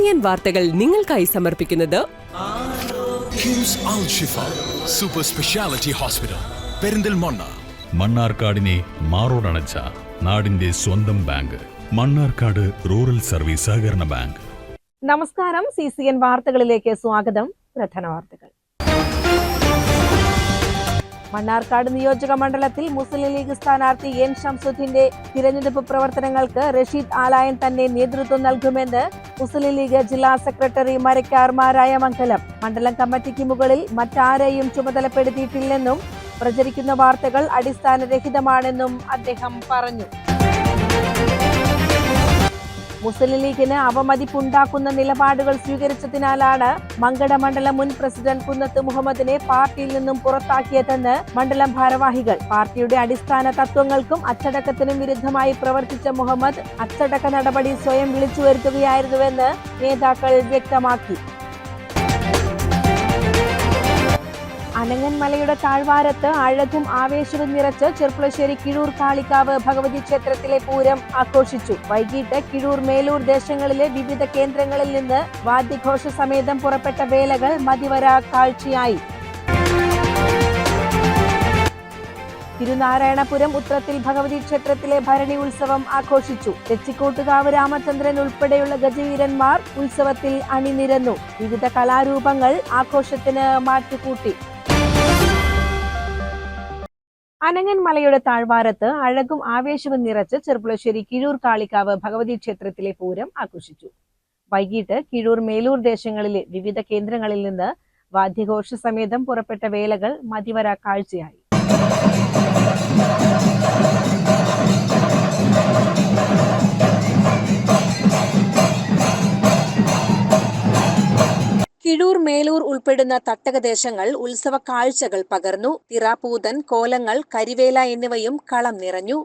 CCN വാർത്തകൾ നിങ്ങൾക്കായി സമർപ്പിക്കുന്നത് കിംസ് അൽ ഷിഫ സൂപ്പർ സ്പെഷ്യാലിറ്റി ഹോസ്പിറ്റൽ പെരിന്തൽമണ്ണ. മണ്ണാർക്കാടിനെ മാറോടണച്ച നാടിന്റെ സ്വന്തം ബാങ്ക് മണ്ണാർക്കാട് റൂറൽ സർവീസ് സഹകരണ ബാങ്ക്. നമസ്കാരം. CCN വാർത്തകളിലേക്ക് സ്വാഗതം. പ്രധാന വാർത്തകൾ. മണ്ണാർക്കാട് നിയോജക മണ്ഡലത്തിൽ മുസ്ലിം ലീഗ് സ്ഥാനാർത്ഥി എൻ ഷംസുദ്ദീന്റെ തിരഞ്ഞെടുപ്പ് പ്രവർത്തനങ്ങൾക്ക് റഷീദ് ആലായൻ തന്നെ നേതൃത്വം നൽകുമെന്ന് മുസ്ലിം ലീഗ് ജില്ലാ സെക്രട്ടറി മരക്കാർ മാരായമംഗലം. മണ്ഡലം കമ്മിറ്റിക്ക് മുകളിൽ മറ്റാരെയും ചുമതലപ്പെടുത്തിയിട്ടില്ലെന്നും പ്രചരിക്കുന്ന വാർത്തകൾ അടിസ്ഥാനരഹിതമാണെന്നും അദ്ദേഹം പറഞ്ഞു. മുസ്ലിം ലീഗിന് അവമതിപ്പുണ്ടാക്കുന്ന നിലപാടുകൾ സ്വീകരിച്ചതിനാലാണ് മങ്കട മണ്ഡലം മുൻ പ്രസിഡന്റ് കുന്നത്ത് മുഹമ്മദിനെ പാർട്ടിയിൽ നിന്നും പുറത്താക്കിയതെന്ന് മണ്ഡലം ഭാരവാഹികൾ. പാർട്ടിയുടെ അടിസ്ഥാന തത്വങ്ങൾക്കും അച്ചടക്കത്തിനും വിരുദ്ധമായി പ്രവർത്തിച്ച മുഹമ്മദ് അച്ചടക്ക നടപടി സ്വയം വിളിച്ചു വരുത്തുകയായിരുന്നുവെന്ന് നേതാക്കൾ വ്യക്തമാക്കി. അനങ്ങൻമലയുടെ താഴ്വാരത്ത് അഴകും ആവേശവും നിറച്ച് ചെർപ്പുളശ്ശേരി കിഴൂർ കാളികാവ് ഭഗവതി ക്ഷേത്രത്തിലെ പൂരം ആഘോഷിച്ചു. വൈകിട്ട് കിഴൂർ മേലൂർ ദേശങ്ങളിലെ വിവിധ കേന്ദ്രങ്ങളിൽ നിന്ന് വാദ്യഘോഷ സമേതം പുറപ്പെട്ട വേലകൾ മതിവര കാഴ്ചയായി. തിരുനാരായണപുരം ഉത്രത്തിൽ ഭഗവതി ക്ഷേത്രത്തിലെ ഭരണി ഉത്സവം ആഘോഷിച്ചു. തെച്ചിക്കോട്ടുകാവ് രാമചന്ദ്രൻ ഉൾപ്പെടെയുള്ള ഗജവീരന്മാർ ഉത്സവത്തിൽ അണിനിരന്നു. വിവിധ കലാരൂപങ്ങൾ ആഘോഷത്തിന് മാറ്റുകൂട്ടി. അനങ്ങൻമലയുടെ താഴ്വാരത്ത് അഴകും ആവേശവും നിറച്ച് ചെർപ്പുളശ്ശേരി കിഴൂർ കാളികാവ് ഭഗവതി ക്ഷേത്രത്തിലെ പൂരം ആഘോഷിച്ചു. വൈകിട്ട് കിഴൂർ മേലൂർ ദേശങ്ങളിലെ വിവിധ കേന്ദ്രങ്ങളിൽ നിന്ന് വാദ്യഘോഷ സമേതം പുറപ്പെട്ട വേലകൾ മതിവര കാഴ്ചയായി. കിഴൂർ മേലൂർ ഉൾപ്പെടുന്ന തട്ടകദേശങ്ങൾ ഉത്സവ കാഴ്ചകൾ പകർന്നു. തിറാപൂതൻ, കോലങ്ങൾ, കരിവേല എന്നിവയും കളം നിറഞ്ഞു.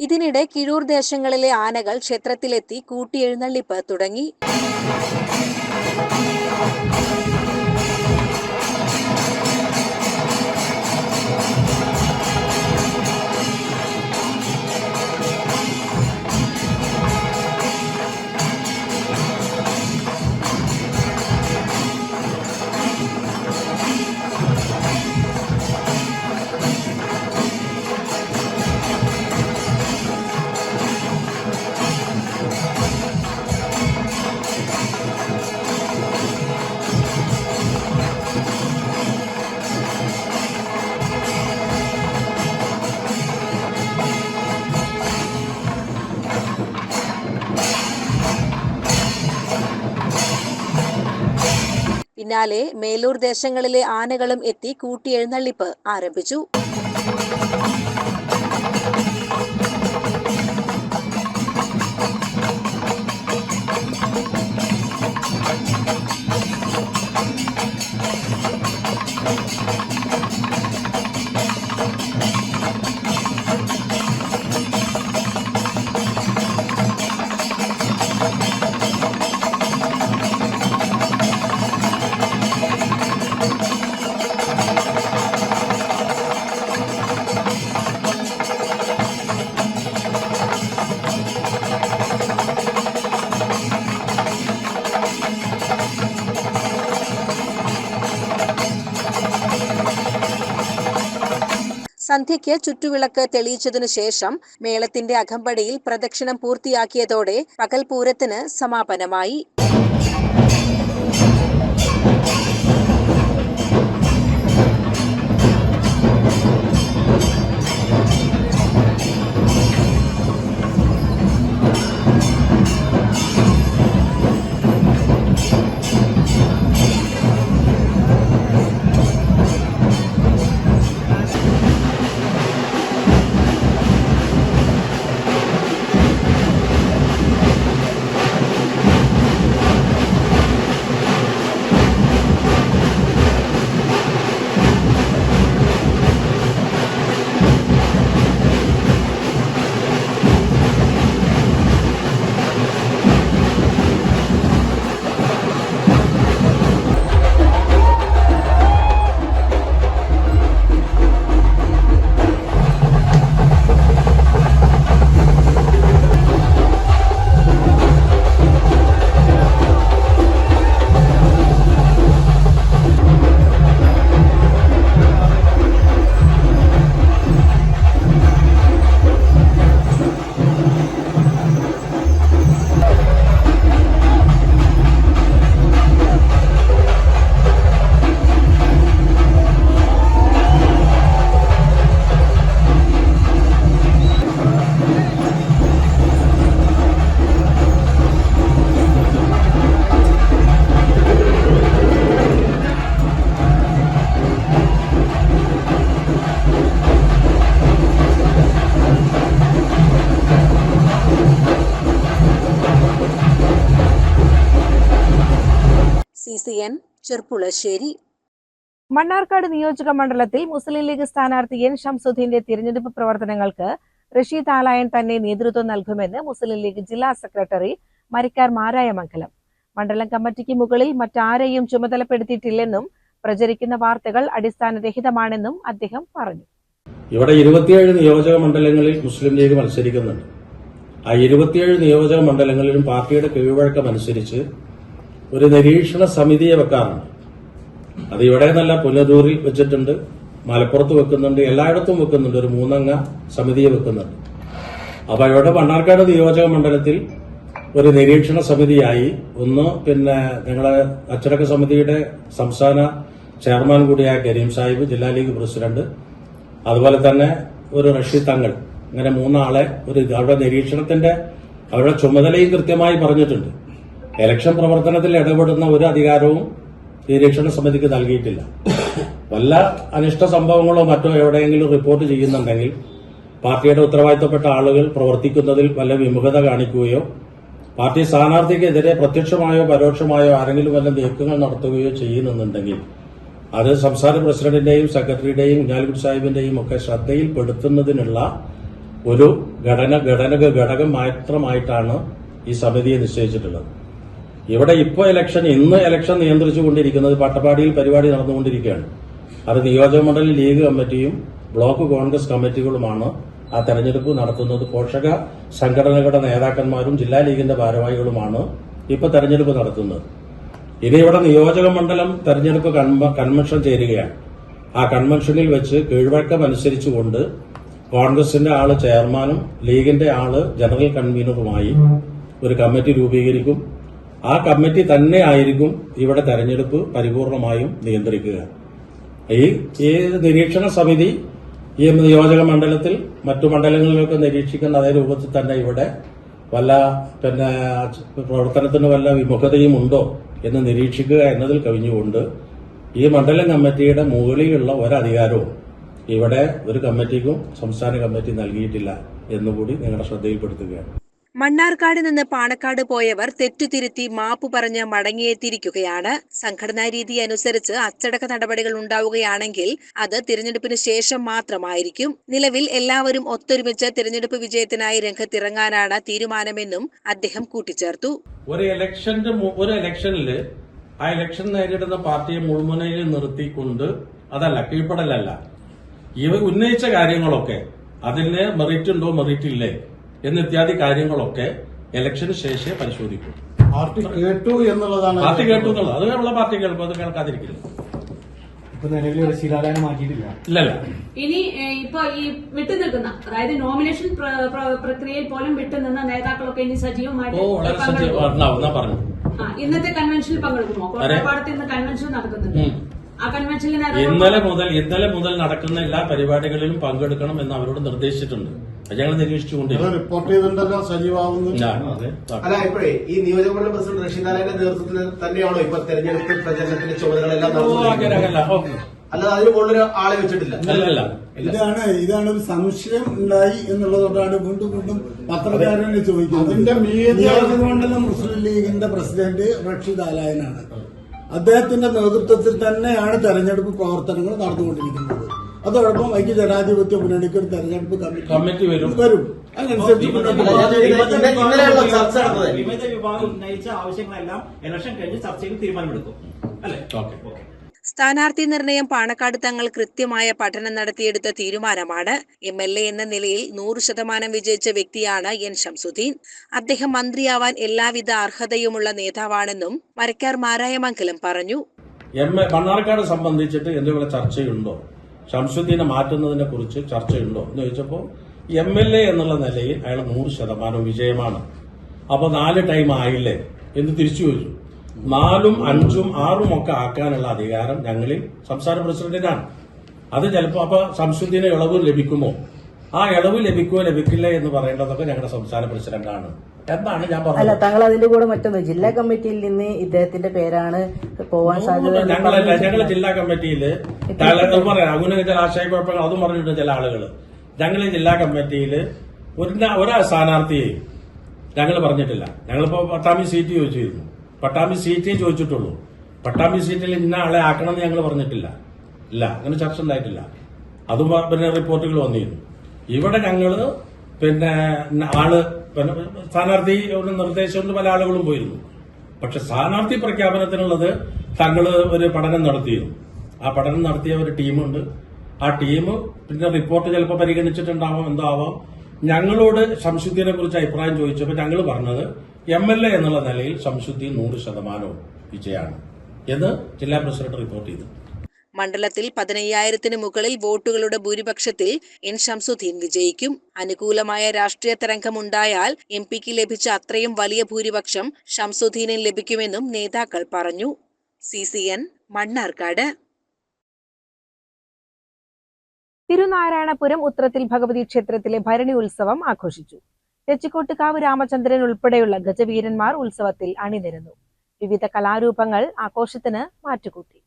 ഇതിനിടെ കിഴൂർ ദേശങ്ങളിലെ ആനകൾ ക്ഷേത്രത്തിലെത്തി കൂട്ടിയെഴുന്നള്ളിപ്പ് തുടങ്ങി. പിന്നാലെ മേലൂർ ദേശങ്ങളിലെ ആനകളും എത്തി കൂട്ടിയെഴുന്നള്ളിപ്പ് ആരംഭിച്ചു. സന്ധ്യയ്ക്ക് ചുറ്റുവിളക്ക് തെളിയിച്ചതിനു ശേഷം മേളത്തിന്റെ അകമ്പടിയിൽ പ്രദക്ഷിണം പൂർത്തിയാക്കിയതോടെ പകൽപൂരത്തിന് സമാപനമായി. ചെർപ്പുളശ്ശേരി. മണ്ണാർക്കാട് നിയോജക മണ്ഡലത്തിൽ മുസ്ലിം ലീഗ് സ്ഥാനാർത്ഥി എൻ ഷംസുദ്ദീന്റെ തിരഞ്ഞെടുപ്പ് പ്രവർത്തനങ്ങൾക്ക് റഷീദ് ആലായൻ തന്നെ നേതൃത്വം നൽകുമെന്ന് മുസ്ലിം ലീഗ് ജില്ലാ സെക്രട്ടറി മരിക്കാർ മാരായമംഗലം. മണ്ഡലം കമ്മിറ്റിക്ക് മുകളിൽ മറ്റാരെയും ചുമതലപ്പെടുത്തിയിട്ടില്ലെന്നും പ്രചരിക്കുന്ന വാർത്തകൾ അടിസ്ഥാനരഹിതമാണെന്നും അദ്ദേഹം പറഞ്ഞു. ഇവിടെ 27 നിയോജക മണ്ഡലങ്ങളിൽ മുസ്ലിം ലീഗ് മത്സരിക്കുന്നുണ്ട്. ആ 27 നിയോജക മണ്ഡലങ്ങളിലും പാർട്ടിയുടെ കീഴ്വഴക്കം അനുസരിച്ച് ഒരു നിരീക്ഷണ സമിതിയെ വെക്കാറുണ്ട്. അത് ഇവിടെ നല്ല പുനലൂരിൽ വെച്ചിട്ടുണ്ട്, മലപ്പുറത്ത് വെക്കുന്നുണ്ട്, എല്ലായിടത്തും വെക്കുന്നുണ്ട്. ഒരു 3 അംഗ സമിതിയെ വെക്കുന്നുണ്ട്. അപ്പൊ ഇവിടെ മണ്ണാർക്കാട് നിയോജക മണ്ഡലത്തിൽ ഒരു നിരീക്ഷണ സമിതിയായി ഞങ്ങളെ അച്ചടക്ക സമിതിയുടെ സംസ്ഥാന ചെയർമാൻ കൂടിയായ കരീം സാഹിബ്, ജില്ലാ ലീഗ് പ്രസിഡന്റ്, അതുപോലെ തന്നെ ഒരു റഷീദ് തങ്ങൾ, ഇങ്ങനെ 3 ആളെ അവരുടെ നിരീക്ഷണത്തിന്റെ അവരുടെ ചുമതലയും കൃത്യമായി പറഞ്ഞിട്ടുണ്ട്. ഇലക്ഷൻ പ്രവർത്തനത്തിൽ ഇടപെടുന്ന ഒരു അധികാരവും നിരീക്ഷണ സമിതിക്ക് നൽകിയിട്ടില്ല. വല്ല അനിഷ്ട സംഭവങ്ങളോ മറ്റോ എവിടെയെങ്കിലും റിപ്പോർട്ട് ചെയ്യുന്നുണ്ടെങ്കിൽ പാർട്ടിയുടെ ഉത്തരവാദിത്തപ്പെട്ട ആളുകൾ പ്രവർത്തിക്കുന്നതിൽ വല്ല വിമുഖത കാണിക്കുകയോ പാർട്ടി സ്ഥാനാർത്ഥിക്കെതിരെ പ്രത്യക്ഷമായോ പരോക്ഷമായോ ആരെങ്കിലും വല്ല നീക്കങ്ങൾ നടത്തുകയോ ചെയ്യുന്നുണ്ടെങ്കിൽ അത് സംസ്ഥാന പ്രസിഡന്റിന്റെയും സെക്രട്ടറിയുടെയും കുഞ്ഞാലിക്കുട്ടി സാഹിബിന്റെയും ഒക്കെ ശ്രദ്ധയിൽപ്പെടുത്തുന്നതിനുള്ള ഒരു ഘടകം മാത്രമായിട്ടാണ് ഈ സമിതിയെ നിശ്ചയിച്ചിട്ടുള്ളത്. ഇവിടെ ഇന്ന് ഇലക്ഷൻ നിയന്ത്രിച്ചുകൊണ്ടിരിക്കുന്നത് പട്ടപ്പാടിയിൽ പരിപാടി നടന്നുകൊണ്ടിരിക്കുകയാണ്. അത് നിയോജകമണ്ഡലം ലീഗ് കമ്മിറ്റിയും ബ്ലോക്ക് കോൺഗ്രസ് കമ്മിറ്റികളുമാണ് ആ തെരഞ്ഞെടുപ്പ് നടത്തുന്നത്. പോഷക സംഘടനകളുടെ നേതാക്കന്മാരും ജില്ലാ ലീഗിന്റെ ഭാരവാഹികളുമാണ് ഇപ്പൊ തെരഞ്ഞെടുപ്പ് നടത്തുന്നത്. ഇനി ഇവിടെ നിയോജക മണ്ഡലം തെരഞ്ഞെടുപ്പ് കൺവെൻഷൻ ചേരുകയാണ്. ആ കൺവെൻഷനിൽ വെച്ച് കീഴ്വഴക്കം അനുസരിച്ചുകൊണ്ട് കോൺഗ്രസിന്റെ ആള് ചെയർമാനും ലീഗിന്റെ ആള് ജനറൽ കൺവീനറുമായി ഒരു കമ്മിറ്റി രൂപീകരിക്കും. ആ കമ്മിറ്റി തന്നെ ആയിരിക്കും ഇവിടെ തെരഞ്ഞെടുപ്പ് പരിപൂർണമായും നിയന്ത്രിക്കുക. ഈ നിരീക്ഷണ സമിതി ഈ നിയോജക മണ്ഡലത്തിൽ മറ്റു മണ്ഡലങ്ങളിലൊക്കെ നിരീക്ഷിക്കുന്ന അതേ രൂപത്തിൽ തന്നെ ഇവിടെ വല്ല പ്രവർത്തനത്തിന് വല്ല വിമുഖതയും ഉണ്ടോ എന്ന് നിരീക്ഷിക്കുക എന്നതിൽ കവിഞ്ഞുകൊണ്ട് ഈ മണ്ഡലം കമ്മിറ്റിയുടെ മുകളിലുള്ള ഒരധികാരവും ഇവിടെ ഒരു കമ്മിറ്റിക്കും സംസ്ഥാന കമ്മിറ്റി നൽകിയിട്ടില്ല എന്നുകൂടി നിങ്ങളുടെ ശ്രദ്ധയിൽപ്പെടുത്തുകയാണ്. മണ്ണാർക്കാട് നിന്ന് പാണക്കാട് പോയവർ തെറ്റുതിരുത്തി മാപ്പു പറഞ്ഞ് മടങ്ങിയെത്തിയിരിക്കുകയാണ്. സംഘടനാ രീതി അനുസരിച്ച് അച്ചടക്ക നടപടികൾ ഉണ്ടാവുകയാണെങ്കിൽ അത് തിരഞ്ഞെടുപ്പിന് ശേഷം മാത്രമായിരിക്കും. നിലവിൽ എല്ലാവരും ഒത്തൊരുമിച്ച് തിരഞ്ഞെടുപ്പ് വിജയത്തിനായി രംഗത്തിറങ്ങാനാണ് തീരുമാനമെന്നും അദ്ദേഹം കൂട്ടിച്ചേർത്തു. ഒരു ഇലക്ഷനിൽ ആ ഇലക്ഷൻ നേരിടുന്ന പാർട്ടിയെ മുൾമുനയിൽ നിർത്തിക്കൊണ്ട് കീഴ്പ്പെടലല്ല, ഇവർ ഉന്നയിച്ച കാര്യങ്ങളൊക്കെ അതിന് മെറിറ്റ് ഉണ്ടോ മെറിറ്റ് ഇല്ലേ എന്നിത്യാദി കാര്യങ്ങളൊക്കെ ഇലക്ഷന് ശേഷം പരിശോധിക്കും. പാർട്ടി കേട്ടു എന്നുള്ളത് അതുള്ള പാർട്ടി കേൾക്കും, അത് കേൾക്കാതിരിക്കില്ല. ഇപ്പൊ നിലവിൽ ശീലാലയം മാറ്റിയിട്ടില്ല. ഇല്ലല്ല. ഇനി ഇപ്പൊ ഈ വിട്ടുനിൽക്കുന്ന, അതായത് നോമിനേഷൻ പ്രക്രിയയിൽ പോലും വിട്ടുനിന്ന നേതാക്കളൊക്കെ ഇനി സജീവമായിട്ട് പറഞ്ഞു. ഇന്നത്തെ കൺവെൻഷനിൽ പങ്കെടുക്കുമോ? കോട്ടപ്പാടത്ത് ഇന്ന് കൺവെൻഷൻ നടക്കുന്നുണ്ട്. ആ കൺവെൻഷനിൽ ഇന്നലെ മുതൽ നടക്കുന്ന എല്ലാ പരിപാടികളിലും പങ്കെടുക്കണം എന്ന് അവരോട് നിർദ്ദേശിച്ചിട്ടുണ്ട്. ഞങ്ങൾ നിരീക്ഷിച്ചുകൊണ്ടിരിക്കും. റിപ്പോർട്ട് ചെയ്തിട്ടുണ്ടല്ലോ സജീവാകുന്നു. അല്ല, ഇപ്പോഴേ ഈ നിയോജകമണ്ഡലം പ്രസിഡന്റ് റഷീദ് ആലാന്റെ നേതൃത്വത്തിൽ തന്നെയാണോ ഇപ്പൊ തെരഞ്ഞെടുപ്പ് പ്രചരണത്തിന്റെ ചുമതലകളെല്ലാം അല്ലാതെ അതിന് കൂടുതൽ ആളെ വെച്ചിട്ടില്ല? ഇതാണ് ഒരു സംശയം ഉണ്ടായി എന്നുള്ളതുകൊണ്ടാണ് വീണ്ടും പത്രക്കാരനെ ചോദിക്കുന്നത്. അതിന്റെ നിയോജകമണ്ഡലം മുസ്ലിം ലീഗിന്റെ പ്രസിഡന്റ് റഷീദ് ആലായനാണ്. അദ്ദേഹത്തിന്റെ നേതൃത്വത്തിൽ തന്നെയാണ് തെരഞ്ഞെടുപ്പ് പ്രവർത്തനങ്ങൾ നടന്നുകൊണ്ടിരിക്കുന്നത്. അതോടൊപ്പം ഐക്യ ജനാധിപത്യ മുന്നണിക്ക് ഒരു തെരഞ്ഞെടുപ്പ് കമ്മിറ്റി വരും. അതിനനുസരിച്ച് വിമത വിഭാഗം ഉന്നയിച്ച ആവശ്യങ്ങളെല്ലാം ഇലക്ഷൻ കഴിഞ്ഞ് ചർച്ചയിൽ തീരുമാനമെടുക്കും. അല്ലേ? സ്ഥാനാർത്ഥി നിർണയം പാണക്കാട് തങ്ങൾ കൃത്യമായ പഠനം നടത്തിയെടുത്ത തീരുമാനമാണ്. MLA എന്ന നിലയിൽ 100% വിജയിച്ച വ്യക്തിയാണ് എൻ ഷംസുദ്ദീൻ. അദ്ദേഹം മന്ത്രിയാവാൻ എല്ലാവിധ അർഹതയുമുള്ള നേതാവാണെന്നും മരക്കാർ മാരായമംഗലം പറഞ്ഞു. മണ്ണാർക്കാട് സംബന്ധിച്ചിട്ട് എന്തെങ്കിലും ചർച്ചയുണ്ടോ, ഷംസുദ്ദീനെ മാറ്റുന്നതിനെ കുറിച്ച് ചർച്ചയുണ്ടോ എന്ന് ചോദിച്ചപ്പോൾ MLA എന്നുള്ള നിലയിൽ അയാൾ 100% വിജയമാണ്. അപ്പൊ 4 ടൈം ആയില്ലേ എന്ന് തിരിച്ചു ചോദിച്ചു. 4ഉം 5ഉം 6ഉം ഒക്കെ ആക്കാനുള്ള അധികാരം ഞങ്ങളിൽ സംസ്ഥാന പ്രസിഡന്റിനാണ്. അത് ചിലപ്പോ അപ്പൊ ഷംസുദ്ദീന് ഇളവ് ലഭിക്കുമോ, ആ ഇളവ് ലഭിക്കില്ല എന്ന് പറയേണ്ടതൊക്കെ ഞങ്ങളുടെ സംസ്ഥാന പ്രസിഡന്റാണ് എന്നാണ് ഞാൻ പറഞ്ഞത്. അല്ല, താങ്കൾ അതിന്റെ കൂടെ മറ്റൊന്ന് ജില്ലാ കമ്മിറ്റിയിൽ നിന്ന് ഇദ്ദേഹത്തിന്റെ പേരാണ് പോവാൻ സാധ്യത. ഞങ്ങള് ജില്ലാ കമ്മിറ്റിയിൽ പറയാം അങ്ങനെ ചില ആശയക്കുഴപ്പങ്ങൾ അതും പറഞ്ഞിട്ടുണ്ട് ചില ആളുകൾ. ഞങ്ങൾ ജില്ലാ കമ്മിറ്റിയിൽ ഒരാ സ്ഥാനാർത്ഥിയെയും ഞങ്ങൾ പറഞ്ഞിട്ടില്ല. ഞങ്ങളിപ്പോ പട്ടാമ്പി സീറ്റ് ചോദിച്ചിരുന്നു. പട്ടാമ്പി സീറ്റേ ചോദിച്ചിട്ടുള്ളൂ. പട്ടാമ്പി സീറ്റിൽ ഇന്ന ആളെ ആക്കണമെന്ന് ഞങ്ങൾ പറഞ്ഞിട്ടില്ല. ഇല്ല, അങ്ങനെ ചർച്ച ഉണ്ടായിട്ടില്ല. അതും പിന്നെ റിപ്പോർട്ടുകൾ വന്നിരുന്നു. ഇവിടെ ഞങ്ങള് ആള് സ്ഥാനാർത്ഥി നിർദ്ദേശം കൊണ്ട് പല ആളുകളും പോയിരുന്നു. പക്ഷെ സ്ഥാനാർത്ഥി പ്രഖ്യാപനത്തിനുള്ളത് തങ്ങള് ഒരു പഠനം നടത്തിയിരുന്നു. ആ പഠനം നടത്തിയ ഒരു ടീമുണ്ട്. ആ ടീം പിന്നെ റിപ്പോർട്ട് ചിലപ്പോൾ പരിഗണിച്ചിട്ടുണ്ടാവാം, എന്തോ ആവാം. ഞങ്ങളോട് ശംസുദ്ദീനെ കുറിച്ച് അഭിപ്രായം ചോദിച്ചപ്പോൾ ഞങ്ങൾ പറഞ്ഞത് MLA എന്നുള്ള നിലയിൽ ശംസുദ്ദീൻ 100% വിജയമാണ് എന്ന് ജില്ലാ പ്രസിഡന്റ് റിപ്പോർട്ട് ചെയ്തു. മണ്ഡലത്തിൽ 15,000-ന് മുകളിൽ വോട്ടുകളുടെ ഭൂരിപക്ഷത്തിൽ എൻ ശംസുദ്ദീൻ വിജയിക്കും. അനുകൂലമായ രാഷ്ട്രീയ തരംഗമുണ്ടായാൽ MP-ക്ക് ലഭിച്ച അത്രയും വലിയ ഭൂരിപക്ഷം ശംസുദ്ദീനിന് ലഭിക്കുമെന്നും നേതാക്കൾ പറഞ്ഞു. CCN മണ്ണാർക്കാട്. തിരുനാരായണപുരം ഉത്രത്തിൽ ഭഗവതി ക്ഷേത്രത്തിലെ ഭരണി ഉത്സവം ആഘോഷിച്ചു. തെച്ചിക്കോട്ടുകാവ് രാമചന്ദ്രൻ ഉൾപ്പെടെയുള്ള ഗജവീരന്മാർ ഉത്സവത്തിൽ അണിനിരന്നു. വിവിധ കലാരൂപങ്ങൾ ആഘോഷത്തിന് മാറ്റുകൂട്ടി.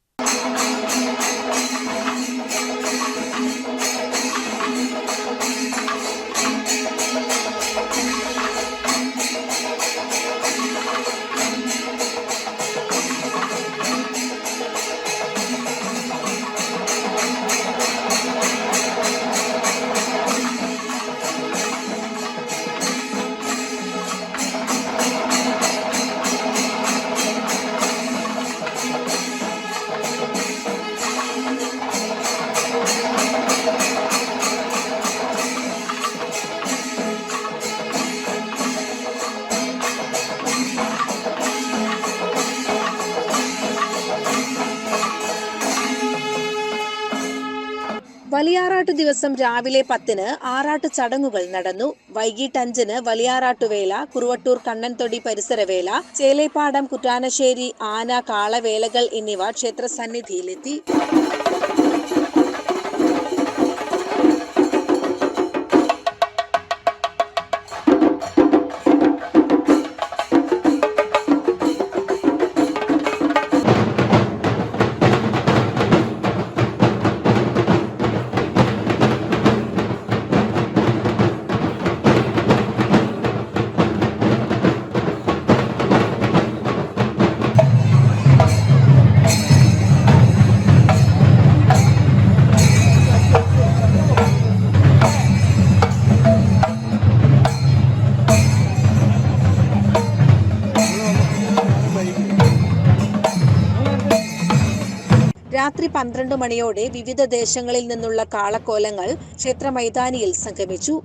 വലിയാറാട്ട് ദിവസം രാവിലെ 10-ന് ആറാട്ട് ചടങ്ങുകൾ നടന്നു. വൈകിട്ട് 5-ന് വലിയാറാട്ടുവേല, കുറുവട്ടൂർ കണ്ണൻതൊടി പരിസരവേല, ചേലേപ്പാടം, കുറ്റാനശ്ശേരി ആന കാളവേലകൾ എന്നിവ ക്ഷേത്രസന്നിധിയിലെത്തി. രാത്രി 12 മണിയോടെ വിവിധ ദേശങ്ങളിൽ നിന്നുള്ള കാളക്കോലങ്ങൾ ക്ഷേത്ര മൈതാനിയിൽ സംഗമിച്ചു.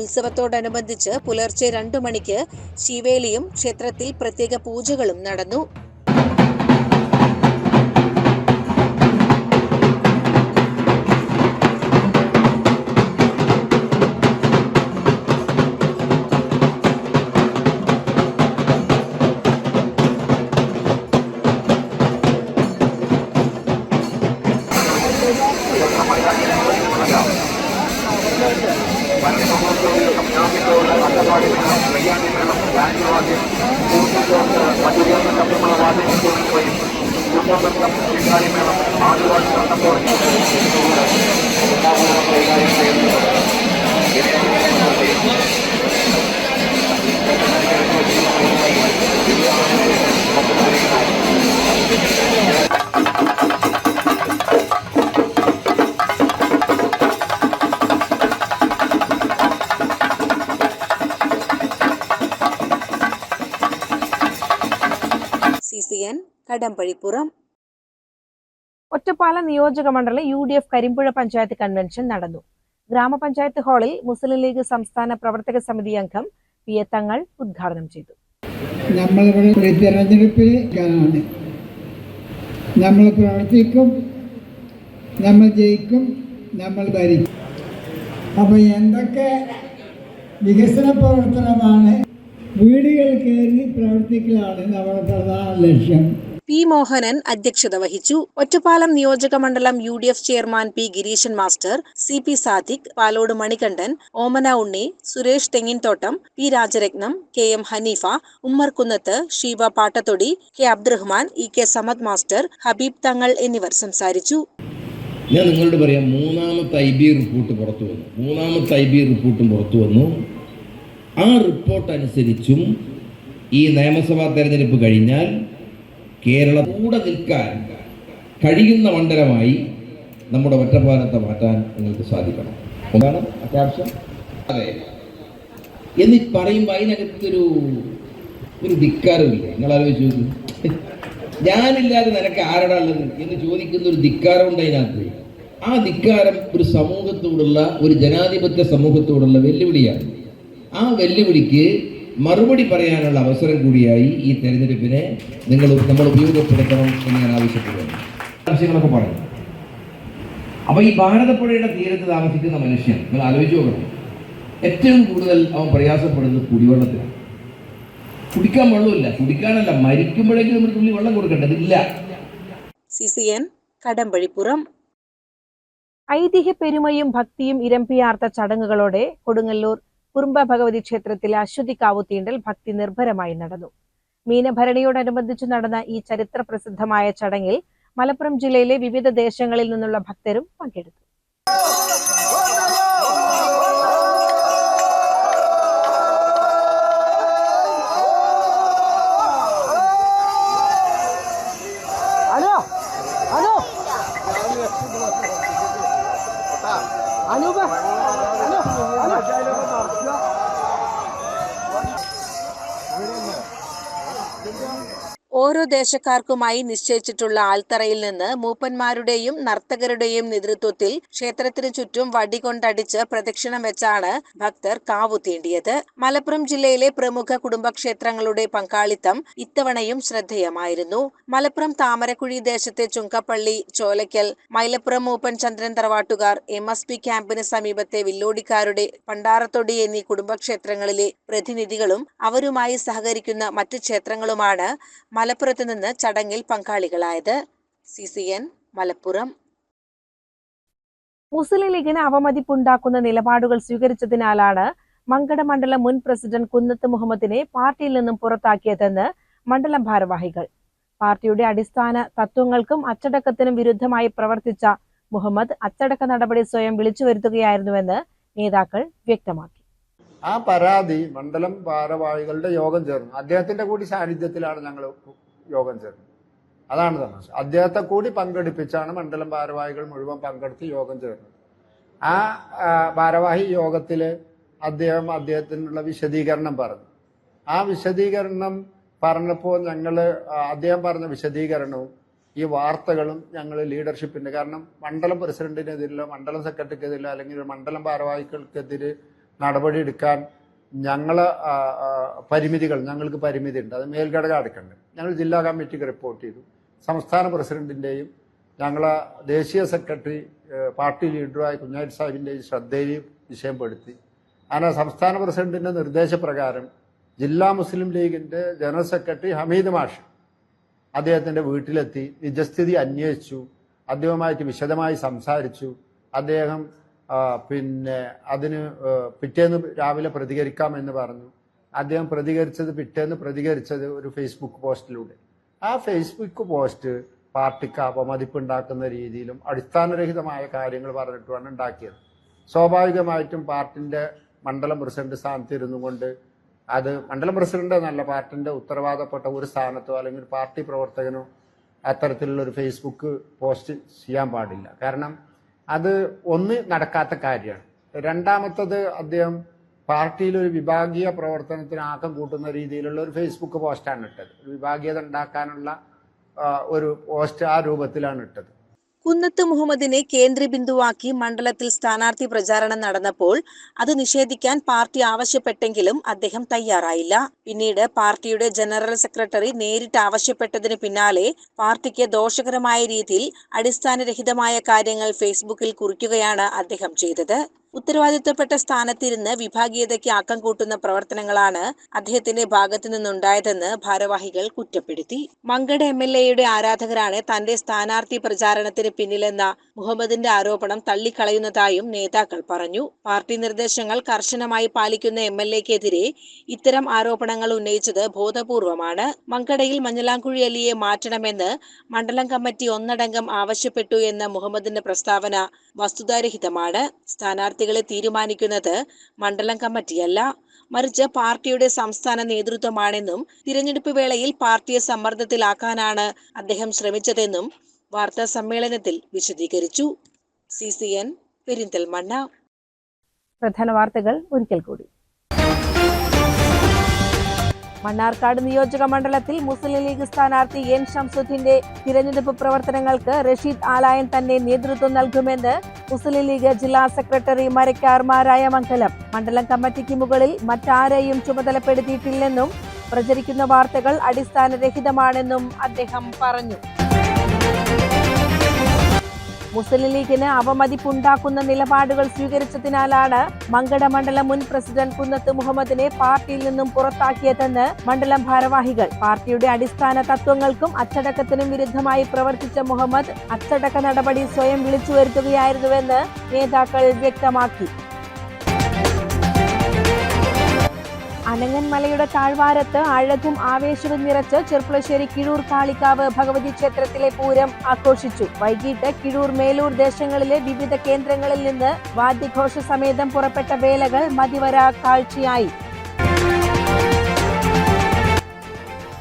ഉത്സവത്തോടനുബന്ധിച്ച് പുലർച്ചെ 2 മണിക്ക് ശിവേലിയും ക്ഷേത്രത്തിൽ പ്രത്യേക പൂജകളും നടന്നു. CCN കടമ്പഴിപ്പുറം. ഒറ്റപ്പാലം നിയോജക മണ്ഡലം UDF കരിമ്പുഴ പഞ്ചായത്ത് കൺവെൻഷൻ നടന്നു. ഗ്രാമപഞ്ചായത്ത് ഹാളിൽ മുസ്ലിം ലീഗ് സംസ്ഥാന പ്രവർത്തക സമിതി അംഗം പി എ തങ്ങൾ ഉദ്ഘാടനം ചെയ്തു. നമ്മളിവിടെ തെരഞ്ഞെടുപ്പിലാണ്, നമ്മൾ പ്രവർത്തിക്കും, നമ്മൾ ജയിക്കും, നമ്മൾ ഭരിക്കും. അപ്പോൾ എന്തൊക്കെ വികസന പ്രവർത്തനമാണ് വീടുകൾ കയറി പ്രവർത്തിക്കലാണ് നമ്മുടെ പ്രധാന ലക്ഷ്യം. പി മോഹനൻ അധ്യക്ഷത വഹിച്ചു. ഒറ്റപ്പാലം നിയോജക മണ്ഡലം UDF chairman P Gireeshan master, CP Sadiq, Palode Manikandan, Omana Unni, Suresh Thenginthottam, P Rajaratnam, KM Haneefa, Ummer Kunnath, Sheeba Pattathodi, K Abdurahman, EK Samad master, Habeeb Thangal എന്നിവർ സംസാരിച്ചു. ഞാൻ നിങ്ങളോട് പറയാം, മൂന്നാമത്തെ IB റിപ്പോർട്ട് പുറത്തു വന്നു. ആ റിപ്പോർട്ട് അനുസരിച്ചും ഈ നിയമസഭാ തെരഞ്ഞെടുപ്പ് കഴിഞ്ഞാൽ കേരളം കൂടെ നിൽക്കാൻ കഴിയുന്ന മണ്ഡലമായി നമ്മുടെ ഒറ്റപ്പാലത്തെ മാറ്റാൻ നിങ്ങൾക്ക് സാധിക്കണം. എന്താണ് അത്യാവശ്യം? അതെ എന്ന് പറയുമ്പോൾ അതിനകത്തൊരു ധിക്കാരമില്ല. നിങ്ങൾ ആലോചിച്ച് നോക്കും, ഞാനില്ലാതെ നിനക്ക് ആരടാ ഉള്ളത് എന്ന് ചോദിക്കുന്ന ഒരു ധിക്കാരം ഉണ്ട് അതിനകത്ത്. ആ ധിക്കാരം ഒരു സമൂഹത്തോടുള്ള, ഒരു ജനാധിപത്യ സമൂഹത്തോടുള്ള വെല്ലുവിളിയാണ്. ആ വെല്ലുവിളിക്ക് മറുപടി പറയാനുള്ള അവസരം കൂടിയായി ഈ തെരഞ്ഞെടുപ്പിനെ നമ്മൾ ഉപയോഗപ്പെടുത്തണം എന്ന് ഞാൻ ആവശ്യപ്പെടുന്നു. ആവശ്യങ്ങളൊക്കെ പറഞ്ഞു. അപ്പോൾ ഈ ഭാരതപ്പുഴയുടെ തീരത്ത് താമസിക്കുന്ന മനുഷ്യൻ നിങ്ങൾ ആലോചിച്ച് നോക്കണം, ഏറ്റവും കൂടുതൽ അവൻ പ്രയാസപ്പെടുന്നത് കുടിവെള്ളത്തിലാണ്. കുടിക്കാൻ വെള്ളമില്ല, കുടിക്കാനല്ല, മരിക്കുമ്പോഴേക്കും നമ്മൾ തുള്ളി വെള്ളം കൊടുക്കേണ്ടതില്ല. CCN കടമ്പഴിപ്പുറം. ഐതിഹ്യ പെരുമയും ഭക്തിയും ഇരമ്പിയാർത്ത ചടങ്ങുകളോടെ കൊടുങ്ങല്ലൂർ കുറുമ്പ ഭഗവതി ക്ഷേത്രത്തിലെ അശ്വതി കാവുതീണ്ടൽ ഭക്തി നിർഭരമായി നടന്നു. മീനഭരണിയോടനുബന്ധിച്ചു നടന്ന ഈ ചരിത്ര പ്രസിദ്ധമായ ചടങ്ങിൽ മലപ്പുറം ജില്ലയിലെ വിവിധ ദേശങ്ങളിൽ നിന്നുള്ള ഭക്തരും പങ്കെടുത്തു. ഓരോ ദേശക്കാർക്കുമായി നിശ്ചയിച്ചിട്ടുള്ള ആൽത്തറയിൽ നിന്ന് മൂപ്പന്മാരുടെയും നർത്തകരുടെയും നേതൃത്വത്തിൽ ക്ഷേത്രത്തിനു ചുറ്റും വടികൊണ്ടടിച്ച് പ്രദക്ഷിണം വെച്ചാണ് ഭക്തർ കാവു തീണ്ടിയത്. മലപ്പുറം ജില്ലയിലെ പ്രമുഖ കുടുംബക്ഷേത്രങ്ങളുടെ പങ്കാളിത്തം ഇത്തവണയും ശ്രദ്ധേയമായിരുന്നു. മലപ്പുറം താമരക്കുഴി ദേശത്തെ ചുങ്കപ്പള്ളി, ചോലയ്ക്കൽ, മൈലപ്പുറം മൂപ്പൻ ചന്ദ്രൻ തറവാട്ടുകാർ, MSP ക്യാമ്പിന് സമീപത്തെ വില്ലോടിക്കാരുടെ പണ്ടാറത്തൊടി എന്നീ കുടുംബക്ഷേത്രങ്ങളിലെ പ്രതിനിധികളും അവരുമായി സഹകരിക്കുന്ന മറ്റ് ക്ഷേത്രങ്ങളുമാണ് മലപ്പുറത്ത് നിന്ന് ചടങ്ങിൽ പങ്കാളികളായത്. CCN മലപ്പുറം. മുസ്ലിം ലീഗിന് അവമതിപ്പുണ്ടാക്കുന്ന നിലപാടുകൾ സ്വീകരിച്ചതിനാലാണ് മങ്കട മണ്ഡലം മുൻ പ്രസിഡന്റ് കുന്നത്ത് മുഹമ്മദിനെ പാർട്ടിയിൽ നിന്നും പുറത്താക്കിയതെന്ന് മണ്ഡലം ഭാരവാഹികൾ. പാർട്ടിയുടെ അടിസ്ഥാന തത്വങ്ങൾക്കും അച്ചടക്കത്തിനും വിരുദ്ധമായി പ്രവർത്തിച്ച മുഹമ്മദ് അച്ചടക്ക നടപടി സ്വയം വിളിച്ചു വരുത്തുകയായിരുന്നുവെന്ന് നേതാക്കൾ വ്യക്തമാക്കി. ആ പരാതി മണ്ഡലം ഭാരവാഹികളുടെ യോഗം ചേർന്നു. അദ്ദേഹത്തിന്റെ കൂടി സാന്നിധ്യത്തിലാണ് ഞങ്ങൾ യോഗം ചേർന്നത്. അതാണ് തമാശ. അദ്ദേഹത്തെ കൂടി പങ്കെടുപ്പിച്ചാണ് മണ്ഡലം ഭാരവാഹികൾ മുഴുവൻ പങ്കെടുത്ത് യോഗം ചേർന്നത്. ആ ഭാരവാഹി യോഗത്തിൽ അദ്ദേഹത്തിനുള്ള വിശദീകരണം പറഞ്ഞു. ആ വിശദീകരണം പറഞ്ഞപ്പോൾ അദ്ദേഹം പറഞ്ഞ വിശദീകരണവും ഈ വാർത്തകളും ഞങ്ങൾ ലീഡർഷിപ്പിന്റെ, കാരണം മണ്ഡലം പ്രസിഡന്റിനെതിരിലോ മണ്ഡലം സെക്രട്ടറിക്കെതിരിലോ അല്ലെങ്കിൽ മണ്ഡലം ഭാരവാഹികൾക്കെതിരെ നടപടി എടുക്കാൻ ഞങ്ങൾക്ക് പരിമിതി ഉണ്ട്. അത് മേൽഘടകം എടുക്കേണ്ടത്. ഞങ്ങൾ ജില്ലാ കമ്മിറ്റിക്ക് റിപ്പോർട്ട് ചെയ്തു. സംസ്ഥാന പ്രസിഡന്റിന്റെയും ഞങ്ങളെ ദേശീയ സെക്രട്ടറി പാർട്ടി ലീഡറായ കുഞ്ഞാലി സാഹിബിന്റെയും ശ്രദ്ധയിൽ വിഷയപ്പെടുത്തി. അങ്ങനെ സംസ്ഥാന പ്രസിഡന്റിന്റെ നിർദ്ദേശപ്രകാരം ജില്ലാ മുസ്ലിം ലീഗിന്റെ ജനറൽ സെക്രട്ടറി ഹമീദ് മാഷ് അദ്ദേഹത്തിന്റെ വീട്ടിലെത്തി നിജസ്ഥിതി അന്വേഷിച്ചു. അദ്ദേഹവുമായിട്ട് വിശദമായി സംസാരിച്ചു. അദ്ദേഹം അതിന് പിറ്റേന്ന് രാവിലെ പ്രതികരിക്കാമെന്ന് പറഞ്ഞു. അദ്ദേഹം പിറ്റേന്ന് പ്രതികരിച്ചത് ഒരു ഫേസ്ബുക്ക് പോസ്റ്റിലൂടെ. ആ ഫേസ്ബുക്ക് പോസ്റ്റ് പാർട്ടിക്ക് അപമതിപ്പുണ്ടാക്കുന്ന രീതിയിലും അടിസ്ഥാനരഹിതമായ കാര്യങ്ങൾ പറഞ്ഞിട്ടുമാണ് ഉണ്ടാക്കിയത്. സ്വാഭാവികമായിട്ടും പാർട്ടിന്റെ മണ്ഡലം പ്രസിഡന്റ് സ്ഥാനത്തിരുന്നു കൊണ്ട് അത് മണ്ഡലം പ്രസിഡന്റ് എന്നല്ല, പാർട്ടിന്റെ ഉത്തരവാദപ്പെട്ട ഒരു സ്ഥാനത്തോ അല്ലെങ്കിൽ പാർട്ടി പ്രവർത്തകനോ അത്തരത്തിലുള്ള ഒരു ഫേസ്ബുക്ക് പോസ്റ്റ് ചെയ്യാൻ പാടില്ല. കാരണം അത് നടക്കാത്ത കാര്യമാണ്. രണ്ടാമത്തത്, അദ്ദേഹം പാർട്ടിയിൽ ഒരു വിഭാഗീയ പ്രവർത്തനത്തിന് ആക്കം കൂട്ടുന്ന രീതിയിലുള്ള ഒരു ഫേസ്ബുക്ക് പോസ്റ്റാണ് ഇട്ടത്. വിഭാഗീയത ഉണ്ടാക്കാനുള്ള ഒരു പോസ്റ്റ് ആ രൂപത്തിലാണ് ഇട്ടത്. കുന്നത്ത് മുഹമ്മദിനെ കേന്ദ്രബിന്ദുവാക്കി മണ്ഡലത്തിൽ സ്ഥാനാർത്ഥി പ്രചാരണം നടന്നപ്പോൾ അത് നിഷേധിക്കാൻ പാർട്ടി ആവശ്യപ്പെട്ടെങ്കിലും അദ്ദേഹം തയ്യാറായില്ല. പിന്നീട് പാർട്ടിയുടെ ജനറൽ സെക്രട്ടറി നേരിട്ട് ആവശ്യപ്പെട്ടതിന് പിന്നാലെ പാർട്ടിക്ക് ദോഷകരമായ രീതിയിൽ അടിസ്ഥാനരഹിതമായ കാര്യങ്ങൾ ഫേസ്ബുക്കിൽ കുറിക്കുകയാണ് അദ്ദേഹം ചെയ്തത്. ഉത്തരവാദിത്തപ്പെട്ട സ്ഥാനത്തിരുന്ന് വിഭാഗീയതയ്ക്ക് ആക്കം കൂട്ടുന്ന പ്രവർത്തനങ്ങളാണ് അദ്ദേഹത്തിന്റെ ഭാഗത്തു നിന്നുണ്ടായതെന്ന് ഭാരവാഹികൾ കുറ്റപ്പെടുത്തി. മങ്കട MLAയുടെ ആരാധകരാണ് തന്റെ സ്ഥാനാർത്ഥി പ്രചാരണത്തിന് പിന്നിലെന്ന മുഹമ്മദിന്റെ ആരോപണം തള്ളിക്കളയുന്നതായും നേതാക്കൾ പറഞ്ഞു. പാർട്ടി നിർദ്ദേശങ്ങൾ കർശനമായി പാലിക്കുന്ന MLAക്കെതിരെ ഇത്തരം ആരോപണങ്ങൾ ഉന്നയിച്ചത് ബോധപൂർവമാണ്. മങ്കടയിൽ മഞ്ഞളാംകുഴി അലിയെ മാറ്റണമെന്ന് മണ്ഡലം കമ്മിറ്റി ഒന്നടങ്കം ആവശ്യപ്പെട്ടു എന്ന മുഹമ്മദിന്റെ പ്രസ്താവന വസ്തുതാരഹിതമാണ്. സ്ഥാനാർത്ഥികളെ തീരുമാനിക്കുന്നത് മണ്ഡലം കമ്മിറ്റിയല്ല, മറിച്ച് പാർട്ടിയുടെ സംസ്ഥാന നേതൃത്വമാണെന്നും തിരഞ്ഞെടുപ്പ് വേളയിൽ പാർട്ടിയെ സമ്മർദ്ദത്തിലാക്കാനാണ് അദ്ദേഹം ശ്രമിച്ചതെന്നും വാർത്താ സമ്മേളനത്തിൽ വിശദീകരിച്ചു. CCN പെരിന്തൽമണ്ണ. പ്രധാന വാർത്തകൾ ഒരിക്കൽ കൂടി. മണ്ണാർക്കാട് നിയോജക മണ്ഡലത്തിൽ മുസ്ലിം ലീഗ് സ്ഥാനാർത്ഥി N ഷംസുദ്ദീന്റെ തിരഞ്ഞെടുപ്പ് പ്രവർത്തനങ്ങൾക്ക് റഷീദ് ആലായൻ തന്നെ നേതൃത്വം നൽകുമെന്ന് മുസ്ലിം ലീഗ് ജില്ലാ സെക്രട്ടറി മരക്കാർ മാരായമംഗലം. മണ്ഡലം കമ്മിറ്റിക്ക് മുകളിൽ മറ്റാരെയും ചുമതലപ്പെടുത്തിയിട്ടില്ലെന്നും പ്രചരിക്കുന്ന വാർത്തകൾ അടിസ്ഥാനരഹിതമാണെന്നും അദ്ദേഹം പറഞ്ഞു. മുസ്ലിം ലീഗിന് അവമതിപ്പുണ്ടാക്കുന്ന നിലപാടുകൾ സ്വീകരിച്ചതിനാലാണ് മങ്കട മണ്ഡലം മുൻ പ്രസിഡന്റ് കുന്നത്ത് മുഹമ്മദിനെ പാർട്ടിയിൽ നിന്നും പുറത്താക്കിയതെന്ന് മണ്ഡലം ഭാരവാഹികൾ. പാർട്ടിയുടെ അടിസ്ഥാന തത്വങ്ങൾക്കും അച്ചടക്കത്തിനും വിരുദ്ധമായി പ്രവർത്തിച്ച മുഹമ്മദ് അച്ചടക്ക നടപടി സ്വയം വിളിച്ചു വരുത്തുകയായിരുന്നുവെന്ന് നേതാക്കൾ വ്യക്തമാക്കി. അനങ്ങൻമലയുടെ താഴ്വാരത്ത് അഴകും ആവേശവും നിറച്ച് ചെർപ്പുളശ്ശേരി കിഴൂർ കാളികാവ് ഭഗവതി ക്ഷേത്രത്തിലെ പൂരം ആഘോഷിച്ചു. വൈകിട്ട് കിഴൂർ മേലൂർ ദേശങ്ങളിലെ വിവിധ കേന്ദ്രങ്ങളിൽ നിന്ന് വാദ്യഘോഷ സമേതം പുറപ്പെട്ട വേലകൾ മതിവര കാഴ്ചയായി.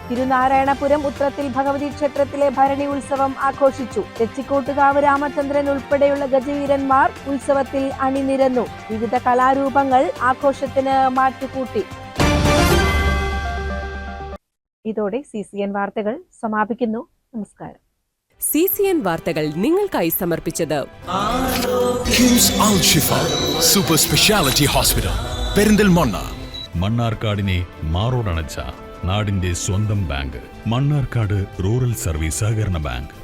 തിരുനാരായണപുരം ഉത്രത്തിൽ ഭഗവതി ക്ഷേത്രത്തിലെ ഭരണി ഉത്സവം ആഘോഷിച്ചു. തെച്ചിക്കോട്ടുകാവ് രാമചന്ദ്രൻ ഉൾപ്പെടെയുള്ള ഗജവീരന്മാർ ഉത്സവത്തിൽ അണിനിരന്നു. വിവിധ കലാരൂപങ്ങൾ ആഘോഷത്തിന് മാറ്റുകൂട്ടി. ഇതോടെ CCN വാർത്തകൾ സമാപിക്കുന്നു. നമസ്കാരം. CCN വാർത്തകൾ നിങ്ങൾക്കായി സമർപ്പിച്ചത് കിംസ് അൽ ഷിഫ സൂപ്പർ സ്പെഷ്യാലിറ്റി ഹോസ്പിറ്റൽ പെരിന്തൽമണ്ണ. മണ്ണാർക്കാടിനെ മാറോടണച്ച നാടിന്റെ സ്വന്തം ബാങ്ക് മണ്ണാർക്കാട് റൂറൽ സർവീസ് സഹകരണ ബാങ്ക്.